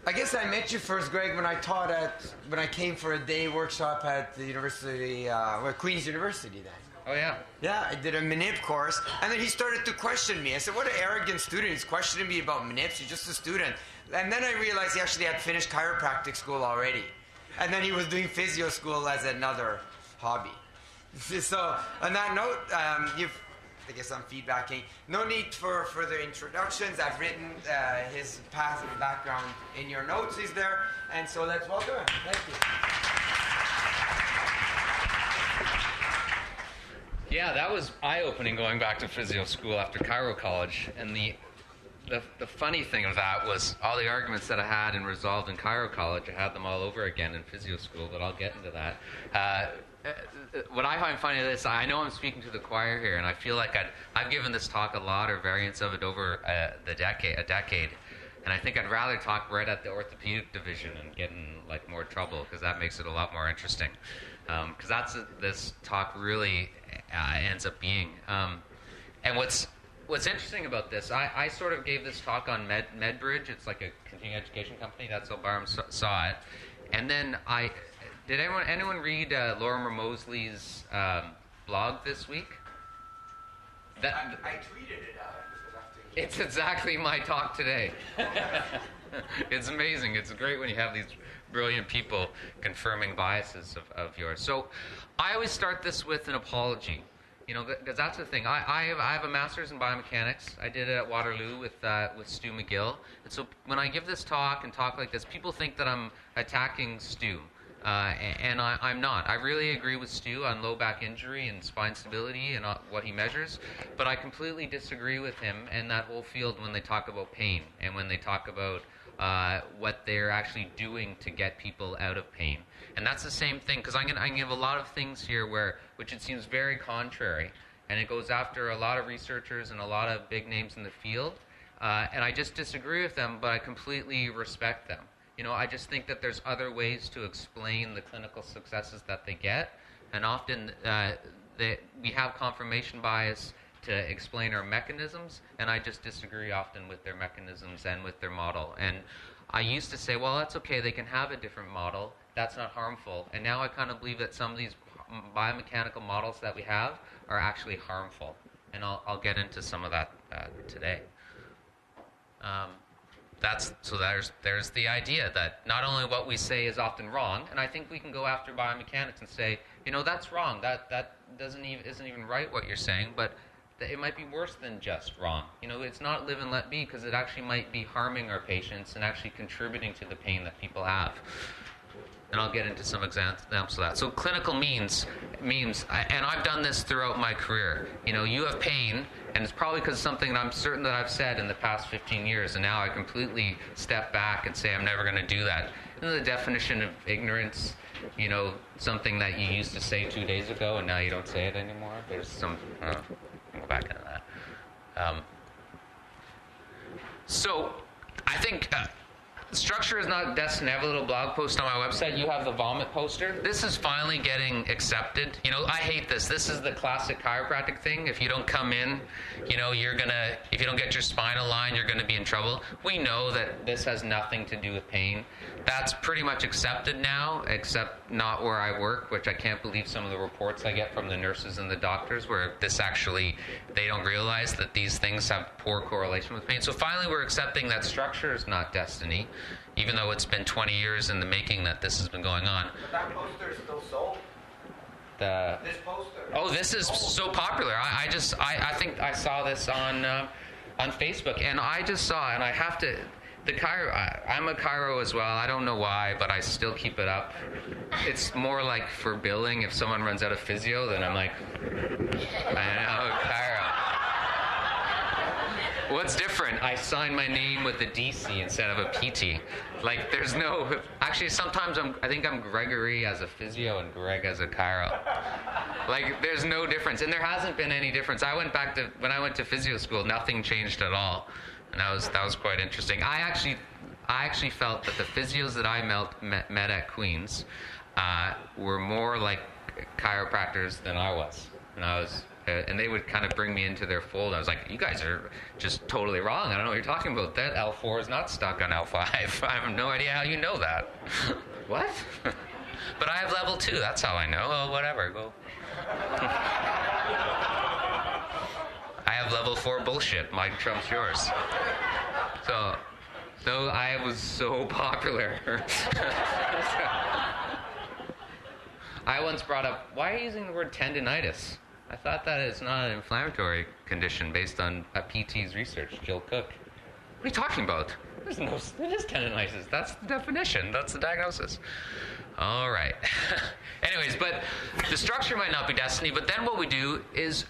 I guess I met you first, Greg, when I came for a day workshop at the university, Queen's University then. Oh, yeah. Yeah, I did a manip course, and then he started to question me. I said, what an arrogant student. He's questioning me about manips. He's just a student. And then I realized he actually had finished chiropractic school already. And then he was doing physio school as another hobby. So, on that note, I guess I'm feedbacking. No need for further introductions. I've written his past and background in your notes. He's there. And so let's welcome him. Thank you. Yeah, that was eye-opening going back to physio school after chiro college. And the funny thing of that was all the arguments that I had and resolved in chiro college, I had them all over again in physio school, but I'll get into that. What I find funny is I know I'm speaking to the choir here, and I feel like I've given this talk a lot, or variants of it, over a decade. And I think I'd rather talk right at the orthopedic division and get in like more trouble, because that makes it a lot more interesting. Because that's this talk really ends up being. And what's interesting about this, I sort of gave this talk on MedBridge. It's like a continuing education company. That's how Barham saw it. And then did anyone read Lorimer Mosley's blog this week? I tweeted it out. It's exactly my talk today. It's amazing. It's great when you have these brilliant people confirming biases of yours. So I always start this with an apology, because that's the thing. I have a master's in biomechanics. I did it at Waterloo with Stu McGill. And so when I give this talk and talk like this, people think that I'm attacking Stu. And I'm not. I really agree with Stu on low back injury and spine stability and what he measures, but I completely disagree with him and that whole field when they talk about pain and when they talk about what they're actually doing to get people out of pain. And that's the same thing, because I can give a lot of things here which it seems very contrary, and it goes after a lot of researchers and a lot of big names in the field, and I just disagree with them, but I completely respect them. I just think that there's other ways to explain the clinical successes that they get, and often we have confirmation bias to explain our mechanisms, and I just disagree often with their mechanisms and with their model. And I used to say, well, that's okay, they can have a different model, that's not harmful. And now I kind of believe that some of these biomechanical models that we have are actually harmful, and I'll get into some of that today. There's the idea that not only what we say is often wrong, and I think we can go after biomechanics and say, that's wrong, that isn't even right what you're saying, but it might be worse than just wrong. It's not live and let be, because it actually might be harming our patients and actually contributing to the pain that people have. And I'll get into some examples of that. So clinical means, and I've done this throughout my career. You have pain, and it's probably because of something that I'm certain that I've said in the past 15 years, and now I completely step back and say I'm never going to do that. The definition of ignorance, something that you used to say 2 days ago, and now you don't say it anymore. There's some, I'll go back into that. So I think structure is not destined. I have a little blog post on my website. You have the vomit poster. This is finally getting accepted. I hate this. This is the classic chiropractic thing. If you don't come in, if you don't get your spine aligned, you're gonna be in trouble. We know that this has nothing to do with pain. That's pretty much accepted now, except not where I work, which I can't believe some of the reports I get from the nurses and the doctors, where they don't realize that these things have poor correlation with pain. So finally we're accepting that structure is not destiny, even though it's been 20 years in the making that this has been going on. But that poster is still sold. This poster. Oh, this is so popular. I think I saw this on Facebook, and I just saw, and I have to. The chiro, I'm a chiro as well. I don't know why, but I still keep it up. It's more like for billing. If someone runs out of physio, then I'm like, I know, chiro. What's different? I sign my name with a DC instead of a PT. Like, there's no... Actually, sometimes I think I'm Gregory as a physio and Greg as a chiro. Like, there's no difference. And there hasn't been any difference. When I went to physio school, nothing changed at all. And that was quite interesting. I actually felt that the physios that I met at Queen's were more like chiropractors than I was. And I and they would kind of bring me into their fold. I was like, you guys are just totally wrong. I don't know what you're talking about. That L4 is not stuck on L5. I have no idea how you know that. What? But I have level 2. That's how I know. Oh, whatever. Go. I have level 4 bullshit. Mine trumps yours. So I was so popular. I once brought up, why are you using the word tendinitis? I thought that is not an inflammatory condition based on APTEI's research, Jill Cook. What are you talking about? It is tendinitis. That's the definition. That's the diagnosis. All right. Anyways, but the structure might not be destiny, but then what we do is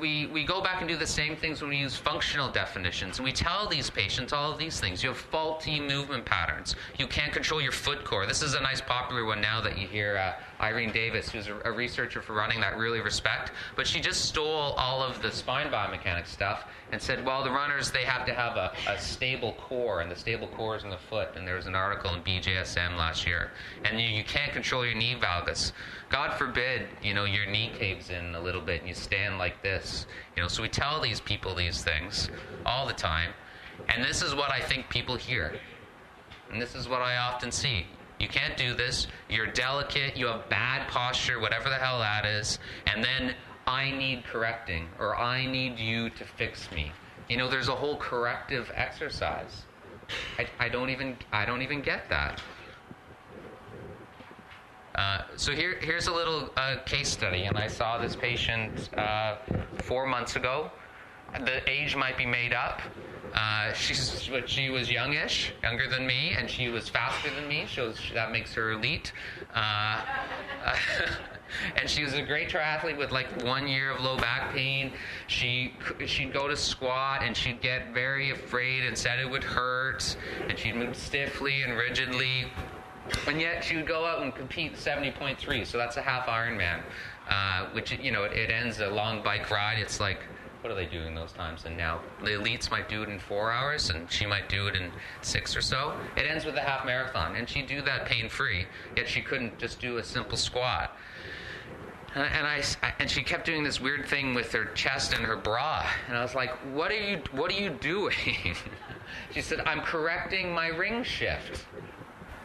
we go back and do the same things when we use functional definitions, and we tell these patients all of these things. You have faulty movement patterns. You can't control your foot core. This is a nice popular one now that you hear Irene Davis, who's a researcher for running that, really respect, but she just stole all of the spine biomechanics stuff and said, well, the runners, they have to have a stable core, and the stable core is in the foot. And there was an article in BJSM last year. And you can't control your knee valgus. God forbid, your knee caves in a little bit and you stand like this. So we tell these people these things all the time. And this is what I think people hear. And this is what I often see. You can't do this. You're delicate. You have bad posture, whatever the hell that is. And then I need correcting, or I need you to fix me. There's a whole corrective exercise. I don't even get that. So here's a little case study, and I saw this patient 4 months ago. The age might be made up. She was youngish, younger than me, and she was faster than me, so that makes her elite. And she was a great triathlete with like 1 year of low back pain. She'd go to squat and she'd get very afraid and said it would hurt, and she'd move stiffly and rigidly. And yet she would go out and compete 70.3, so that's a half Ironman, which, it ends a long bike ride. It's like, what are they doing those times? And now the elites might do it in 4 hours, and she might do it in 6 or so. It ends with a half marathon, and she'd do that pain-free, yet she couldn't just do a simple squat. And she kept doing this weird thing with her chest and her bra, and I was like, what are you doing? She said, I'm correcting my ring shift.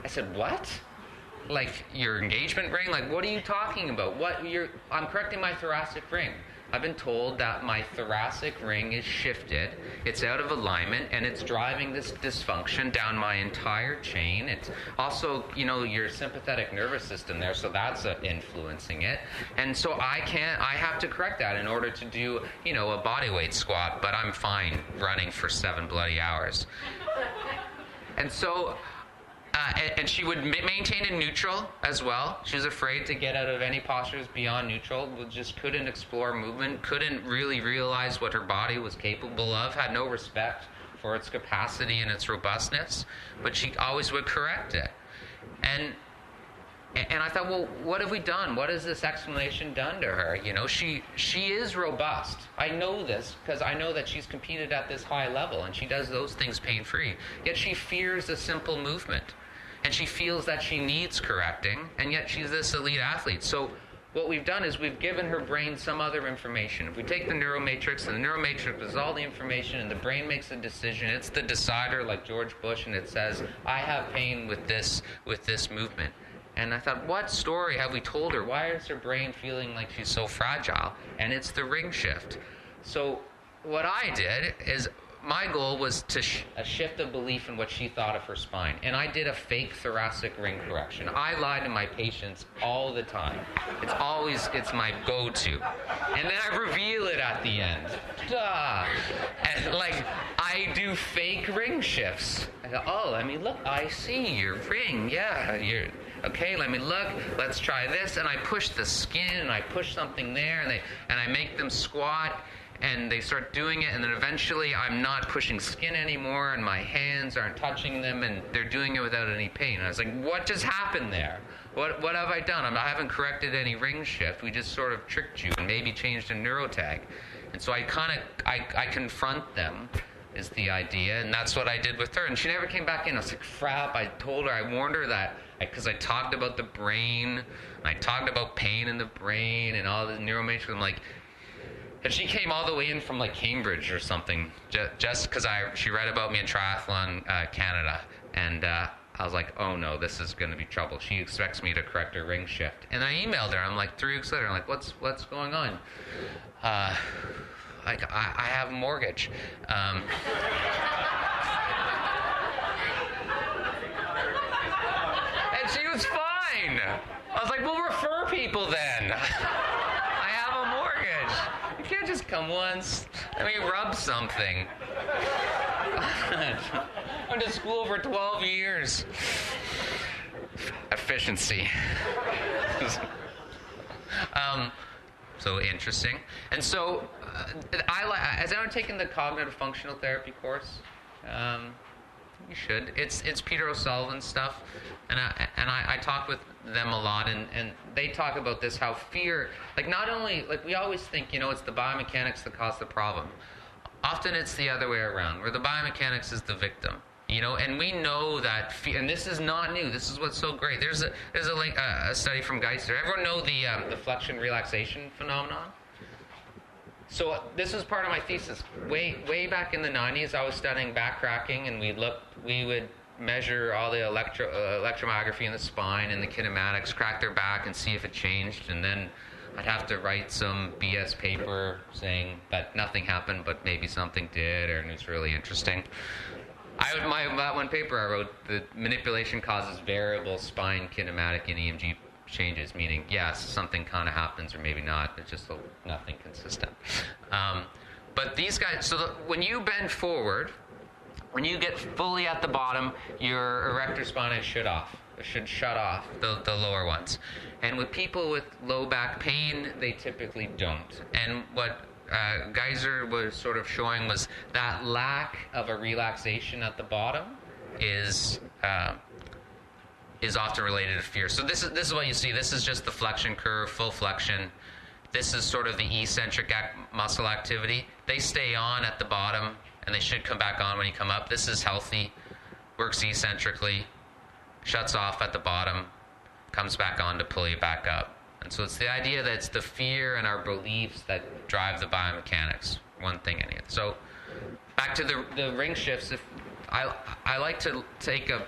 I said, what? Like your engagement ring? Like, what are you talking about? I'm correcting my thoracic ring. I've been told that my thoracic ring is shifted, it's out of alignment, and it's driving this dysfunction down my entire chain. It's also, your sympathetic nervous system there, so that's influencing it. And so I have to correct that in order to do, a bodyweight squat, but I'm fine running for 7 bloody hours. And so... and she would maintain in neutral as well. She was afraid to get out of any postures beyond neutral. Just couldn't explore movement, couldn't really realize what her body was capable of, had no respect for its capacity and its robustness, but she always would correct it. And I thought, well, what have we done? What has this explanation done to her? She is robust. I know this because I know that she's competed at this high level, and she does those things pain-free. Yet she fears a simple movement. And she feels that she needs correcting, and yet she's this elite athlete. So what we've done is we've given her brain some other information. If we take the neuromatrix, and the neuromatrix is all the information, and the brain makes a decision, it's the decider like George Bush, and it says, I have pain with this movement. And I thought, what story have we told her? Why is her brain feeling like she's so fragile? And it's the ring shift. So what I did is, my goal was to shift a belief in what she thought of her spine. And I did a fake thoracic ring correction. I lie to my patients all the time. It's my go-to. And then I reveal it at the end. Duh. And I do fake ring shifts. I go, oh, let me look. I see your ring. Yeah, okay, let me look. Let's try this. And I push the skin, and I push something there, and I make them squat. And they start doing it, and then eventually I'm not pushing skin anymore, and my hands aren't touching them, and they're doing it without any pain. And I was like, what just happened there? What have I done? I haven't corrected any ring shift. We just sort of tricked you and maybe changed a neurotag. And so I confront them, is the idea, and that's what I did with her. And she never came back in. I was like, crap. I told her, I warned her that, because I talked about the brain, and I talked about pain in the brain and all the neuromatrix. I'm like, And she came all the way in from like Cambridge or something, just because she read about me in Triathlon Canada, and I was like, oh no, this is going to be trouble. She expects me to correct her ring shift, and I emailed her. I'm like 3 weeks later. I'm like, what's going on? Like I have a mortgage. And she was fine. I was like, well, refer people then. I have a mortgage. You can't just come once. Let me rub something. I went to school for 12 years. Efficiency. So interesting. And so, as I'm taking the cognitive functional therapy course, you should. It's Peter O'Sullivan's stuff, and I talk with them a lot, and they talk about this, how fear, like not only, like we always think, it's the biomechanics that cause the problem. Often it's the other way around, where the biomechanics is the victim. And we know that fear, and this is not new. This is what's so great. There's a study from Geiser. Everyone know the Flexion relaxation phenomenon? So this was part of my thesis. Way back in the 90s, I was studying backcracking, and we would measure all the electromyography in the spine and the kinematics, crack their back and see if it changed, and then I'd have to write some BS paper saying that nothing happened, but maybe something did, and it was really interesting. That one paper I wrote, the manipulation causes variable spine kinematic and EMG changes, meaning yes, something kind of happens or maybe not. It's just nothing consistent. But these guys, when you bend forward, when you get fully at the bottom, your erector spinae should shut off, the lower ones. And with people with low back pain, they typically don't. And what Geiser was sort of showing was that lack of a relaxation at the bottom is often related to fear. So this is what you see. This is just the flexion curve, full flexion. This is sort of the eccentric muscle activity. They stay on at the bottom, and they should come back on when you come up. This is healthy, works eccentrically, shuts off at the bottom, comes back on to pull you back up. And so it's the idea that it's the fear and our beliefs that drive the biomechanics, one thing and the other. So back to the ring shifts, I like to take a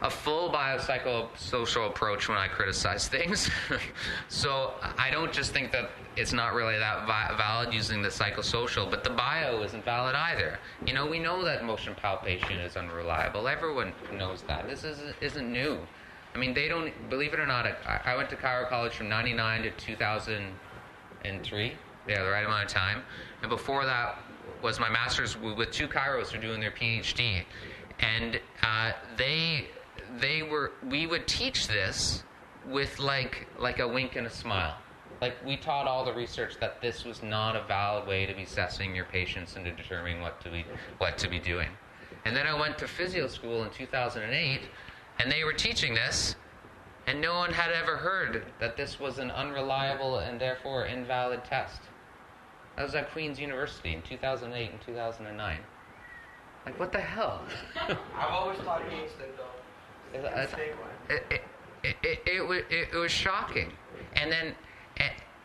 full biopsychosocial approach when I criticize things. So I don't just think that it's not really that valid using the psychosocial, but the bio isn't valid either. We know that motion palpation is unreliable. Everyone knows that. This isn't new. I mean, they don't, believe it or not, I went to Chiro College from 99 to 2003. Yeah, the right amount of time. And before that was my master's with 2 chiros who are doing their PhD. And we would teach this with like a wink and a smile. Like, we taught all the research that this was not a valid way to be assessing your patients and to determining what to be doing. And then I went to physio school in 2008, and they were teaching this, and no one had ever heard that this was an unreliable and therefore invalid test. That was at Queen's University in 2008 and 2009. Like, what the hell? I've always thought against it, though. It was shocking. And then,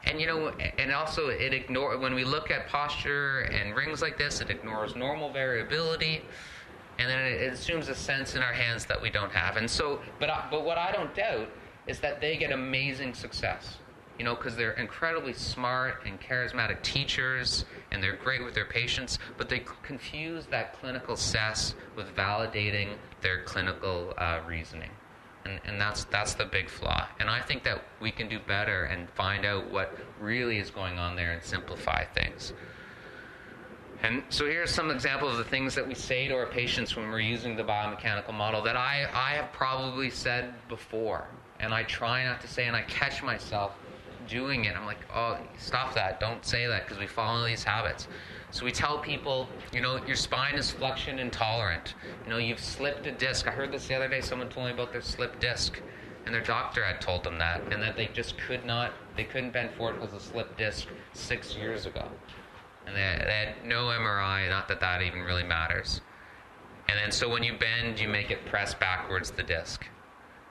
and also it ignores, when we look at posture and rings like this, it ignores normal variability. And then it assumes a sense in our hands that we don't have. And so, but what I don't doubt is that they get amazing success, because they're incredibly smart and charismatic teachers, and they're great with their patients, but they confuse that clinical cess with validating their clinical reasoning. And that's the big flaw. And I think that we can do better and find out what really is going on there and simplify things. And so here's some examples of the things that we say to our patients when we're using the biomechanical model that I have probably said before, and I try not to say, and I catch myself doing it. I'm like, oh, stop that. Don't say that, because we fall into these habits. So we tell people, your spine is flexion intolerant. You've slipped a disc. I heard this the other day. Someone told me about their slipped disc, and their doctor had told them that, and that they just couldn't bend forward because of slipped disc 6 years ago. And they had no MRI, not that even really matters. And then so when you bend, you make it press backwards the disc.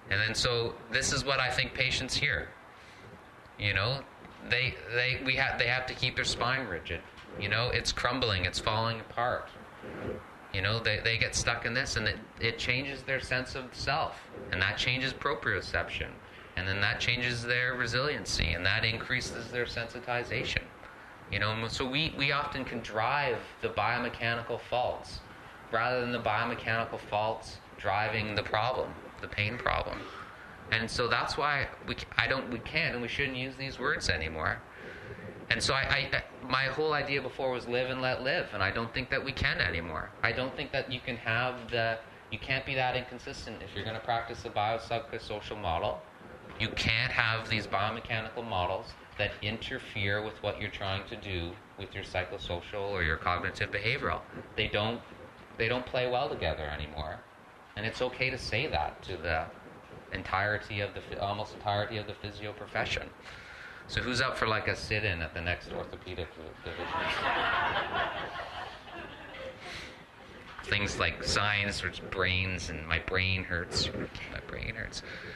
And then so this is what I think patients hear. they have to keep their spine rigid. It's crumbling, it's falling apart. They get stuck in this, and it changes their sense of self, and that changes proprioception, and then that changes their resiliency, and that increases their sensitization. So we often can drive the biomechanical faults rather than the biomechanical faults driving the problem, the pain problem. And so that's why we can't and we shouldn't use these words anymore. And so my whole idea before was live and let live, and I don't think that we can anymore. I don't think that you can't be that inconsistent if you're going to practice a biopsychosocial model. You can't have these biomechanical models that interfere with what you're trying to do with your psychosocial or your cognitive behavioral. They don't play well together anymore. And it's okay to say that to the almost entirety of the physio profession. So who's up for like a sit-in at the next orthopedic division? Things like science or brains, and my brain hurts.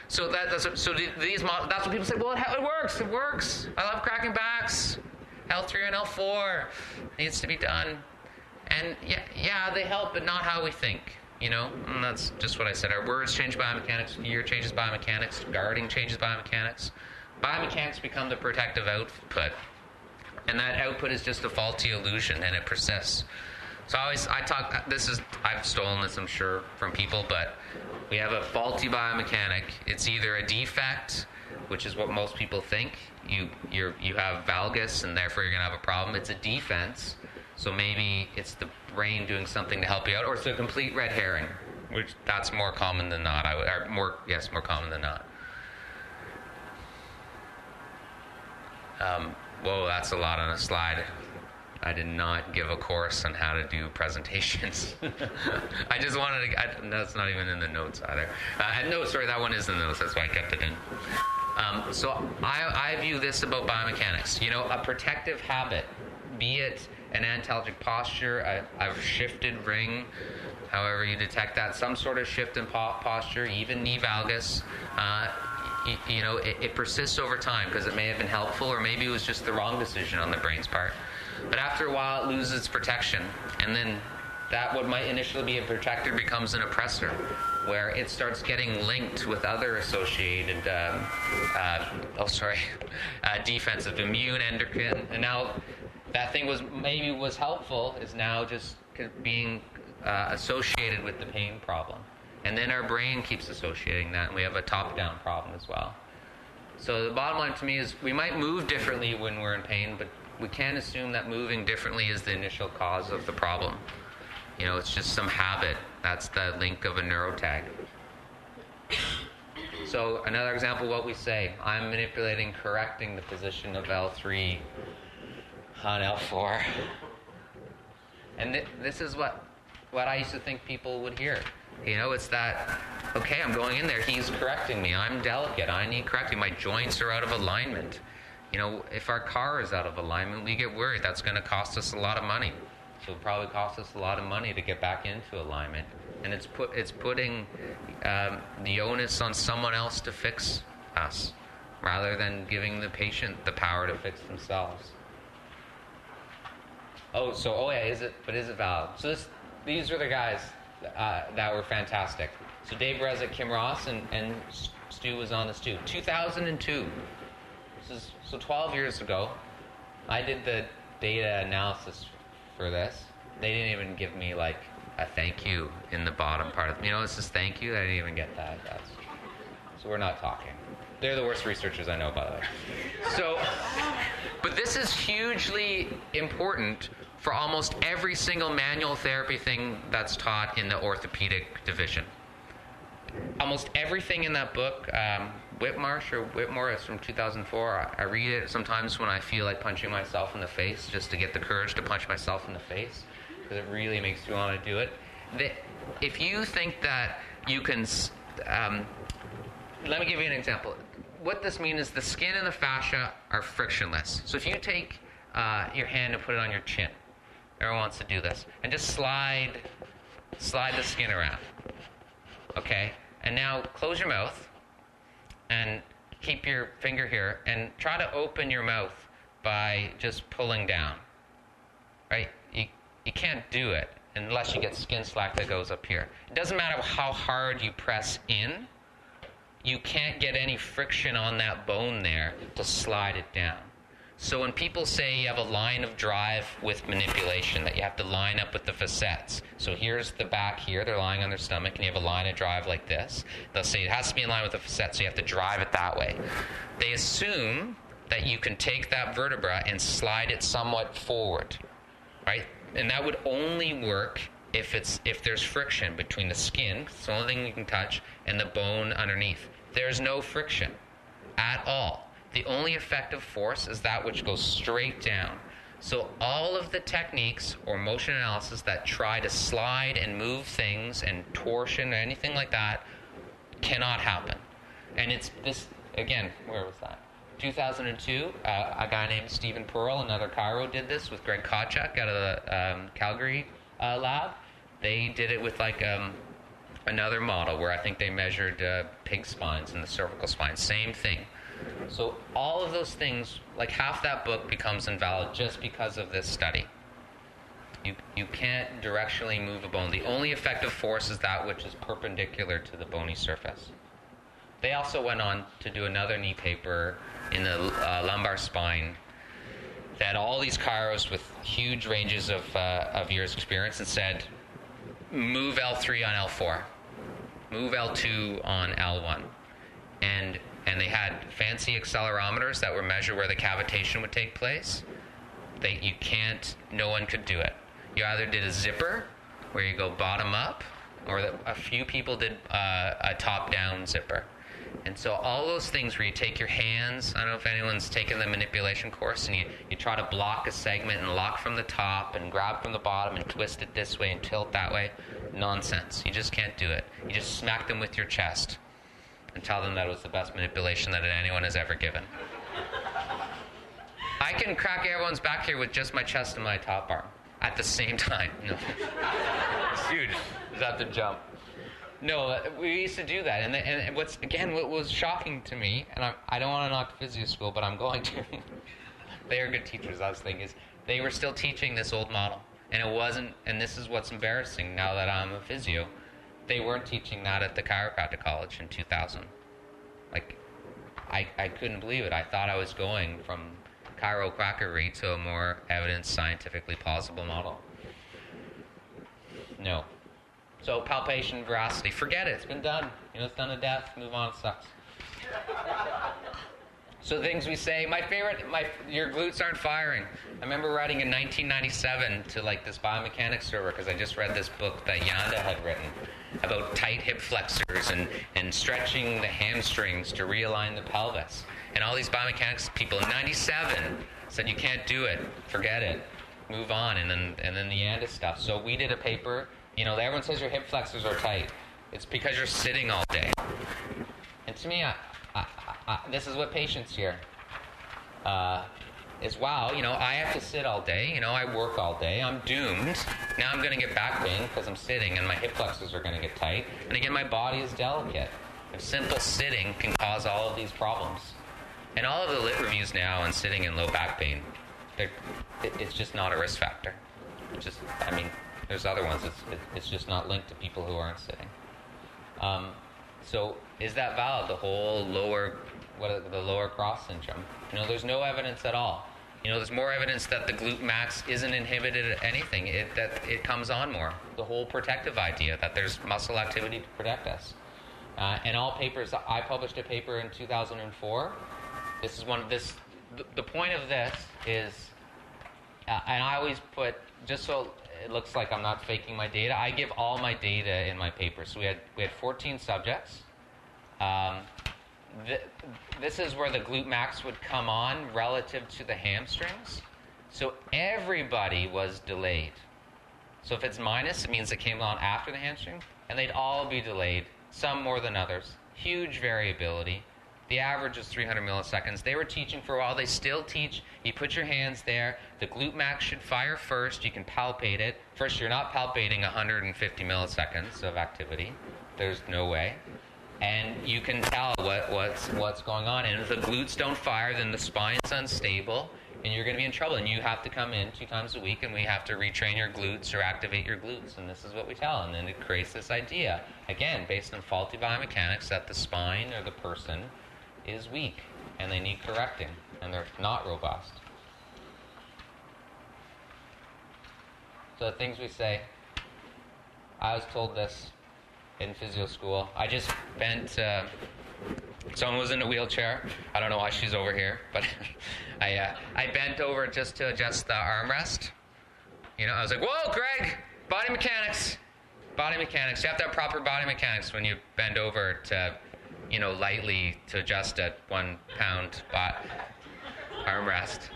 So that's what people say. Well, it works. It works. I love cracking backs. L3 and L4 needs to be done. And yeah, they help, but not how we think. And that's just what I said. Our words change biomechanics. Ear changes biomechanics. Guarding changes biomechanics. Biomechanics become the protective output, and that output is just a faulty illusion, and it persists. So I've stolen this, I'm sure, from people, but we have a faulty biomechanic. It's either a defect, which is what most people think. You have valgus, and therefore you're going to have a problem. It's a defense, so maybe it's the brain doing something to help you out, or it's a complete red herring, which that's more common than not. More common than not. Whoa, that's a lot on a slide. I did not give a course on how to do presentations. I just wanted to. That's not even in the notes either. No, sorry, that one is in the notes. That's why I kept it in. So I view this about biomechanics. A protective habit, be it an antalgic posture, a shifted ring, however you detect that, some sort of shift in posture, even knee valgus. It persists over time because it may have been helpful, or maybe it was just the wrong decision on the brain's part. But after a while, it loses its protection, and then that what might initially be a protector becomes an oppressor, where it starts getting linked with other associated defensive, immune, endocrine, and now that thing was helpful is now just being associated with the pain problem. And then our brain keeps associating that, and we have a top-down problem as well. So the bottom line to me is we might move differently when we're in pain, but we can't assume that moving differently is the initial cause of the problem. It's just some habit. That's the link of a neurotag. So another example of what we say, I'm correcting the position of L3 on L4. And this is what I used to think people would hear. It's that, okay, I'm going in there, he's correcting me, I'm delicate, I need correcting, my joints are out of alignment. If our car is out of alignment, we get worried. That's going to cost us a lot of money. So it'll probably cost us a lot of money to get back into alignment. And it's putting the onus on someone else to fix us, rather than giving the patient the power to fix themselves. Is it valid? So these are the guys that were fantastic. So Dave Rezek, Kim Ross, and Stu was on this too. 2002. So 12 years ago, I did the data analysis for this. They didn't even give me like a thank you in the bottom part. It says thank you. I didn't even get that. So we're not talking. They're the worst researchers I know, by the way. So, but this is hugely important for almost every single manual therapy thing that's taught in the orthopedic division. Almost everything in that book, Whitmore, it's from 2004. I read it sometimes when I feel like punching myself in the face, just to get the courage to punch myself in the face, because it really makes you want to do it. If you think that you can, let me give you an example. What this means is the skin and the fascia are frictionless. So if you take your hand and put it on your chin, everyone wants to do this, and just slide the skin around. Okay? And now close your mouth and keep your finger here and try to open your mouth by just pulling down, right? You can't do it unless you get skin slack that goes up here. It doesn't matter how hard you press in, you can't get any friction on that bone there to slide it down. So when people say you have a line of drive with manipulation, that you have to line up with the facets. So here's the back here, they're lying on their stomach, and you have a line of drive like this. They'll say it has to be in line with the facet, so you have to drive it that way. They assume that you can take that vertebra and slide it somewhat forward, right? And that would only work if there's friction between the skin, it's the only thing you can touch, and the bone underneath. There's no friction at all. The only effective force is that which goes straight down. So all of the techniques or motion analysis that try to slide and move things and torsion or anything like that cannot happen. And it's this, again, where was that? 2002, a guy named Stephen Pearl, another chiro, did this with Greg Kotchak out of the Calgary lab. They did it with like another model where I think they measured pig spines and the cervical spine. Same thing. So all of those things, like half that book becomes invalid just because of this study. You can't directionally move a bone. The only effective force is that which is perpendicular to the bony surface. They also went on to do another knee paper in the lumbar spine that had all these chiros with huge ranges of years experience and said, move L3 on L4, move L2 on L1. And they had fancy accelerometers that would measure where the cavitation would take place. No one could do it. You either did a zipper, where you go bottom up, or a few people did a top-down zipper. And so all those things where you take your hands, I don't know if anyone's taken the manipulation course, and you try to block a segment and lock from the top and grab from the bottom and twist it this way and tilt that way, nonsense. You just can't do it. You just smack them with your chest and tell them that it was the best manipulation that anyone has ever given. I can crack everyone's back here with just my chest and my top arm at the same time. No. It's huge. Just have to jump. No, we used to do that. And what was shocking to me, and I don't want to knock physio school, but I'm going to. They are good teachers, I was thinking, is they were still teaching this old model. And it wasn't, and this is what's embarrassing now that I'm a physio, they weren't teaching that at the chiropractic college in 2000. Like, I couldn't believe it. I thought I was going from chiropractic to a more evidence scientifically plausible model. No. So palpation veracity, forget it. It's been done. It's done to death. Move on. It sucks. So things we say. My favorite. Your glutes aren't firing. I remember writing in 1997 to like this biomechanics server because I just read this book that Yanda had written about tight hip flexors and stretching the hamstrings to realign the pelvis. And all these biomechanics people in 97 said you can't do it. Forget it. Move on. And then the Yanda stuff. So we did a paper. Everyone says your hip flexors are tight. It's because you're sitting all day. And to me, this is what patients hear. Is wow, I have to sit all day. I work all day. I'm doomed. Now I'm going to get back pain because I'm sitting and my hip flexors are going to get tight. And again, my body is delicate. If simple sitting can cause all of these problems. And all of the lit reviews now on sitting and low back pain, it's just not a risk factor. There's other ones. It's just not linked to people who aren't sitting. So is that valid? The whole the lower cross syndrome? There's no evidence at all. There's more evidence that the glute max isn't inhibited at anything. That it comes on more. The whole protective idea that there's muscle activity to protect us. And all papers. I published a paper in 2004. This is one of this. The point of this is, and I always put just so it looks like I'm not faking my data. I give all my data in my paper. So we had 14 subjects. This is where the glute max would come on relative to the hamstrings. So everybody was delayed. So if it's minus, it means it came on after the hamstring, and they'd all be delayed, some more than others. Huge variability. The average is 300 milliseconds. They were teaching for a while. They still teach. You put your hands there. The glute max should fire first. You can palpate it. First, you're not palpating 150 milliseconds of activity. There's no way. and you can tell what's going on. And if the glutes don't fire, then the spine's unstable, and you're going to be in trouble. And you have to come in 2 times a week, and we have to retrain your glutes or activate your glutes. And this is what we tell. And then it creates this idea, again, based on faulty biomechanics, that the spine or the person is weak, and they need correcting, and they're not robust. So the things we say, I was told this in physio school. I just bent, someone was in a wheelchair. I don't know why she's over here, but I bent over just to adjust the armrest. You know, I was like, whoa, Greg, body mechanics. Body mechanics. You have to have proper body mechanics when you bend over to, you know, lightly to adjust a 1 pound armrest.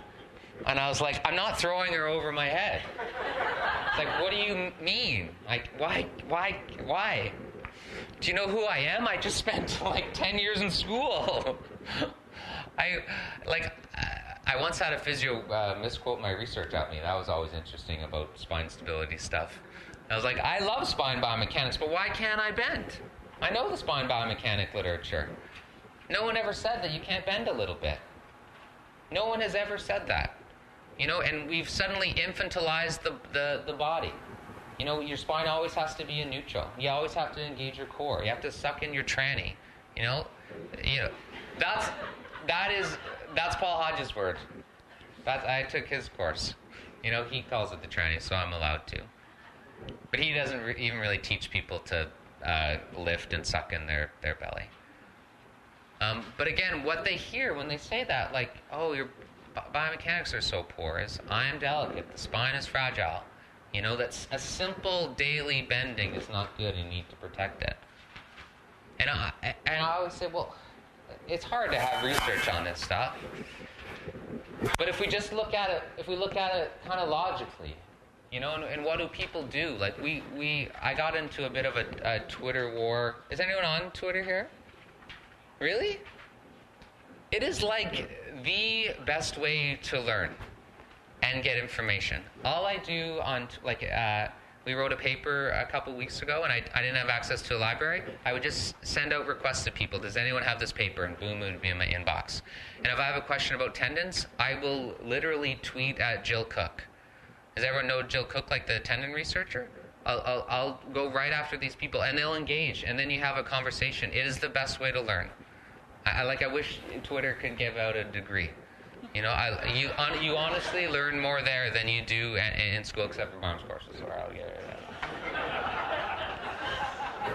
And I was like, I'm not throwing her over my head. It's like, what do you mean? Like, why? Do you know who I am? I just spent like 10 years in school. I once had a physio misquote my research at me. That was always interesting about spine stability stuff. I was like, I love spine biomechanics, but why can't I bend? I know the spine biomechanic literature. No one ever said that you can't bend a little bit. No one has ever said that. You know, and we've suddenly infantilized the body. You know, your spine always has to be in neutral. You always have to engage your core. You have to suck in your tranny. You know, that's Paul Hodges' word. I took his course. You know, he calls it the tranny, so I'm allowed to. But he doesn't even really teach people to lift and suck in their belly. But again, what they hear when they say that, like, oh, your biomechanics are so poor, is I am delicate, the spine is fragile. You know, that's a simple daily bending is not good, you need to protect it. And I always say, well, it's hard to have research on this stuff. But if we just look at it kind of logically, you know, and what do people do? Like I got into a bit of a Twitter war. Is anyone on Twitter here? Really? It is like the best way to learn and get information. All I do on, we wrote a paper a couple weeks ago, and I didn't have access to a library. I would just send out requests to people. Does anyone have this paper? And boom, it would be in my inbox. And if I have a question about tendons, I will literally tweet at Jill Cook. Does everyone know Jill Cook, like the tendon researcher? I'll go right after these people, and they'll engage, and then you have a conversation. It is the best way to learn. I wish Twitter could give out a degree. You know, you honestly learn more there than you do in school, except for arms courses. Or I'll get it.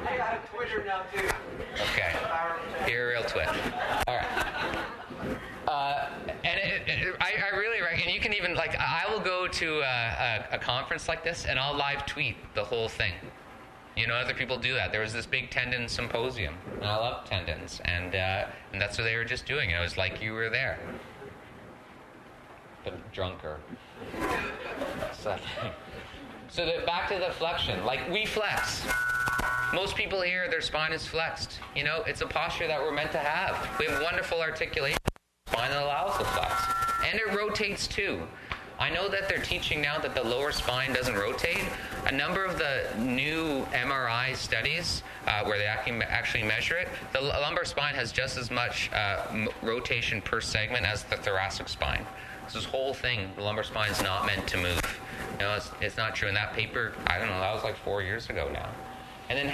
Hey, I have Twitter now too. Okay, you're a real twit. All right. I really reckon you can even, like, I will go to a conference like this and I'll live tweet the whole thing. You know, other people do that. There was this big tendon symposium, and I love tendons, and that's what they were just doing. It was like you were there, but drunker. So back to the flexion. Like, we flex. Most people here, their spine is flexed. You know, it's a posture that we're meant to have. We have wonderful articulation. Spine that allows the flex, and it rotates too. I know that they're teaching now that the lower spine doesn't rotate. A number of the new MRI studies where they actually measure it, the lumbar spine has just as much rotation per segment as the thoracic spine. This whole thing, the lumbar spine is not meant to move. You know, it's not true. In that paper, I don't know, that was like 4 years ago now. And then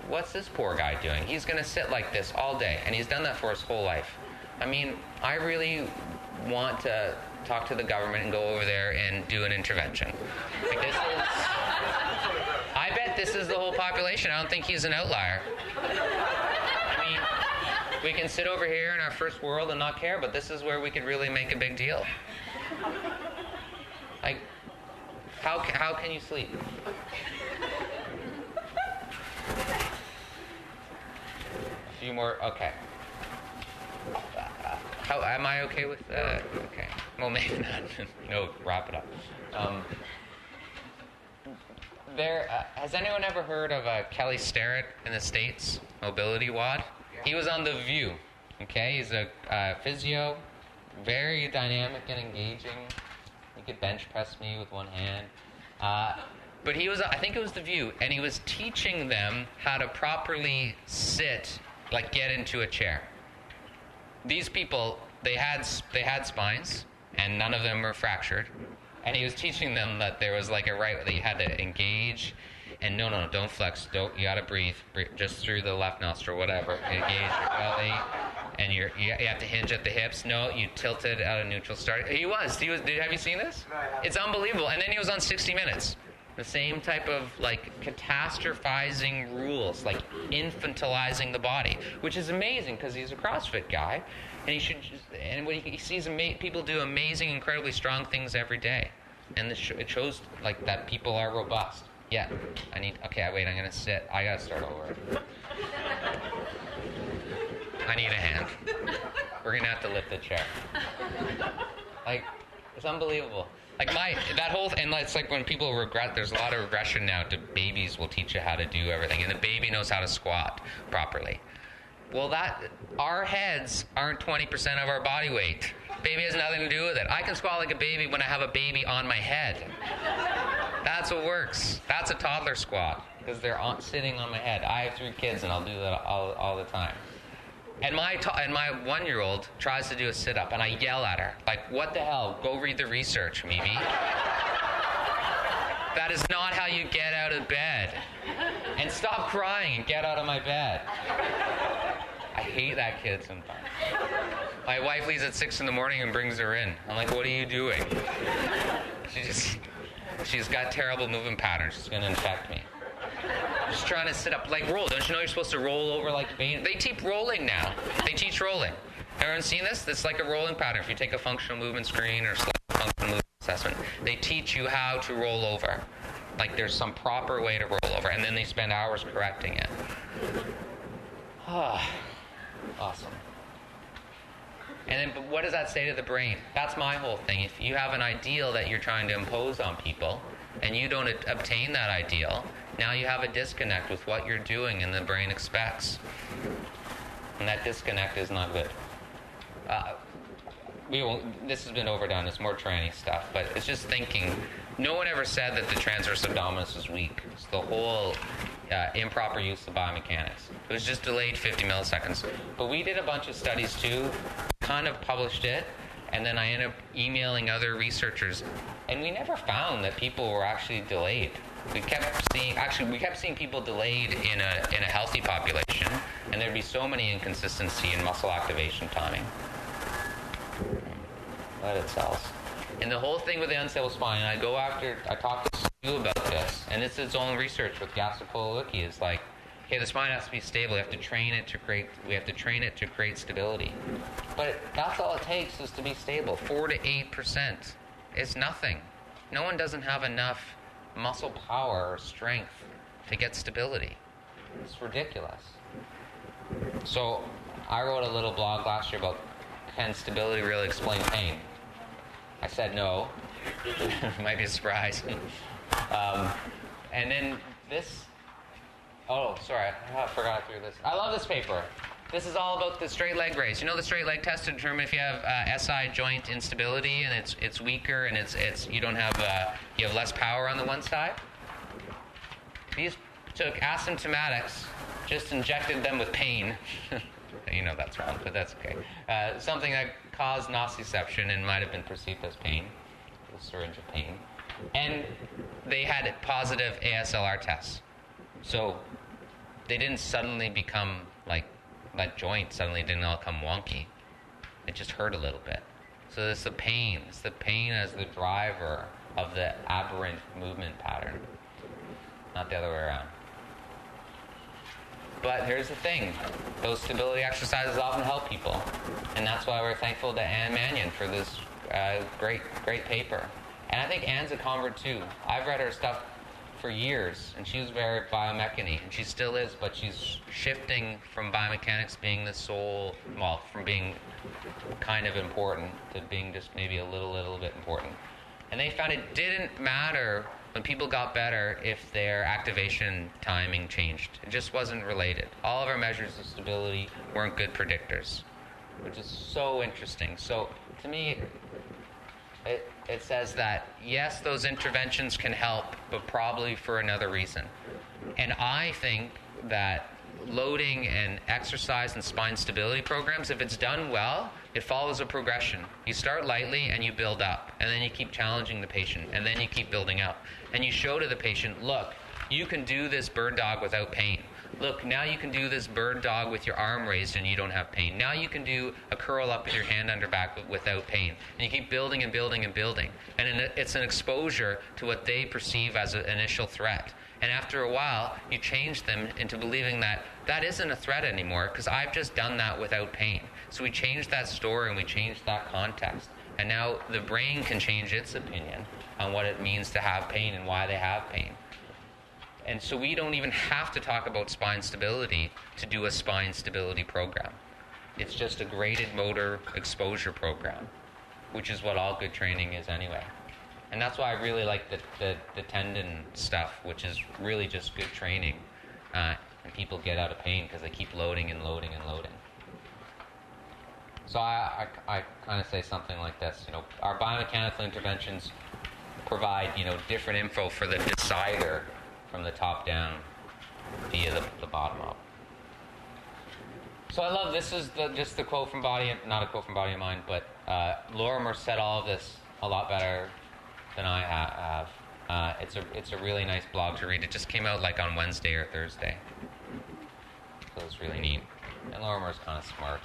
what's this poor guy doing? He's going to sit like this all day, and he's done that for his whole life. I mean, I really want to talk to the government and go over there and do an intervention. Like, I bet this is the whole population. I don't think he's an outlier. I mean, we can sit over here in our first world and not care, but this is where we could really make a big deal. Like, how can you sleep? A few more, okay. How am I okay with that? Okay. Well, maybe not. No, wrap it up. Has anyone ever heard of Kelly Starrett in the States? Mobility WOD? He was on The View. Okay, he's a physio, very dynamic and engaging. He could bench press me with one hand. But he was, I think it was The View, and he was teaching them how to properly sit, like get into a chair. These people, they had spines, and none of them were fractured. And he was teaching them that there was like a right, that you had to engage, and no, don't flex, you gotta breathe just through the left nostril, whatever. Engage your belly, and you have to hinge at the hips. No, you tilted out of neutral start. He was, have you seen this? No, I haven't. It's unbelievable. And then he was on 60 Minutes. The same type of like catastrophizing rules, like infantilizing the body, which is amazing because he's a CrossFit guy, and he should. And when he sees people do amazing, incredibly strong things every day, and it shows like that people are robust. Yeah, okay, wait, I'm gonna sit. I gotta start over. I need a hand. We're gonna have to lift the chair. Like, it's unbelievable. Like that whole, and it's like when people regret, there's a lot of regression now to babies will teach you how to do everything, and the baby knows how to squat properly. Well, our heads aren't 20% of our body weight. Baby has nothing to do with it. I can squat like a baby when I have a baby on my head. That's what works. That's a toddler squat, because they're sitting on my head. I have 3 kids, and I'll do that all the time. And my 1-year-old tries to do a sit-up, and I yell at her, like, what the hell? Go read the research, Mimi. That is not how you get out of bed. And stop crying and get out of my bed. I hate that kid sometimes. My wife leaves at 6 in the morning and brings her in. I'm like, what are you doing? She's got terrible movement patterns. She's going to infect me. Just trying to sit up, like roll. Don't you know you're supposed to roll over like a baby? They teach rolling now. They teach rolling. Everyone seen this? It's like a rolling pattern. If you take a functional movement screen or functional movement assessment, they teach you how to roll over. Like there's some proper way to roll over, and then they spend hours correcting it. Awesome. And then, but what does that say to the brain? That's my whole thing. If you have an ideal that you're trying to impose on people, and you don't obtain that ideal, now you have a disconnect with what you're doing and the brain expects. And that disconnect is not good. This has been overdone. It's more tranny stuff. But it's just thinking. No one ever said that the transverse abdominis is weak. It's the whole improper use of biomechanics. It was just delayed 50 milliseconds. But we did a bunch of studies too, kind of published it, and then I ended up emailing other researchers, and we never found that people were actually delayed. We kept seeing people delayed in a healthy population, and there'd be so many inconsistency in muscle activation timing. But it sells. And the whole thing with the unstable spine, and I talk to Stu about this, and it's its own research with Gassipolowicki. It's like, okay, the spine has to be stable. We have to train it to create stability. But that's all it takes is to be stable. 4 to 8%. It's nothing. No one doesn't have enough muscle power or strength to get stability. It's ridiculous. So I wrote a little blog last year about, can stability really explain pain? I said no. Might be a surprise. And then this. Oh, sorry, I forgot I threw this. I love this paper. This is all about the straight leg raise. You know the straight leg test to determine if you have SI joint instability and it's weaker and you have less power on the one side. These took asymptomatics, just injected them with pain. You know that's wrong, but that's okay. Something that caused nociception and might have been perceived as pain, a syringe of pain. And they had positive ASLR tests. So they didn't suddenly become like, that joint suddenly didn't all come wonky. It just hurt a little bit. So it's the pain. It's the pain as the driver of the aberrant movement pattern, not the other way around. But here's the thing. Those stability exercises often help people. And that's why we're thankful to Anne Mannion for this great paper. And I think Anne's a convert too. I've read her stuff for years, and she was very biomechanical, and she still is, but she's shifting from biomechanics being the sole, well, from being kind of important to being just maybe a little bit important. And they found it didn't matter when people got better if their activation timing changed. It just wasn't related. All of our measures of stability weren't good predictors, which is so interesting. So to me, it says that, yes, those interventions can help, but probably for another reason. And I think that loading and exercise and spine stability programs, if it's done well, it follows a progression. You start lightly and you build up, and then you keep challenging the patient, and then you keep building up. And you show to the patient, look, you can do this bird dog without pain. Look, now you can do this bird dog with your arm raised and you don't have pain. Now you can do a curl up with your hand under back without pain. And you keep building and building and building. And it's an exposure to what they perceive as an initial threat. And after a while, you change them into believing that that isn't a threat anymore because I've just done that without pain. So we change that story and we change that context. And now the brain can change its opinion on what it means to have pain and why they have pain. And so we don't even have to talk about spine stability to do a spine stability program. It's just a graded motor exposure program, which is what all good training is anyway. And that's why I really like the tendon stuff, which is really just good training. And people get out of pain because they keep loading and loading and loading. So I kind of say something like this. Our biomechanical interventions provide, different info for the decider from the top down via the bottom up. So I love, this is just the quote from not a quote from Body and Mind, but Lorimer said all of this a lot better than I have. It's a really nice blog to read. It just came out like on Wednesday or Thursday. So it's really neat. And Lorimer's kind of smart.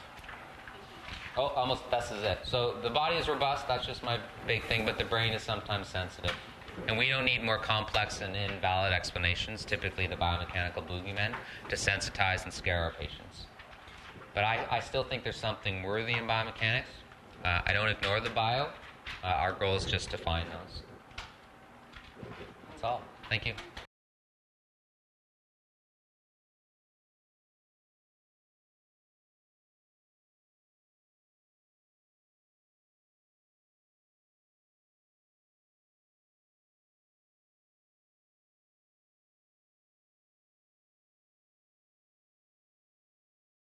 Oh, almost, this is it. So the body is robust, that's just my big thing, but the brain is sometimes sensitive. And we don't need more complex and invalid explanations, typically the biomechanical boogeymen, to sensitize and scare our patients. But I still think there's something worthy in biomechanics. I don't ignore the bio. Our goal is just to find those. That's all. Thank you.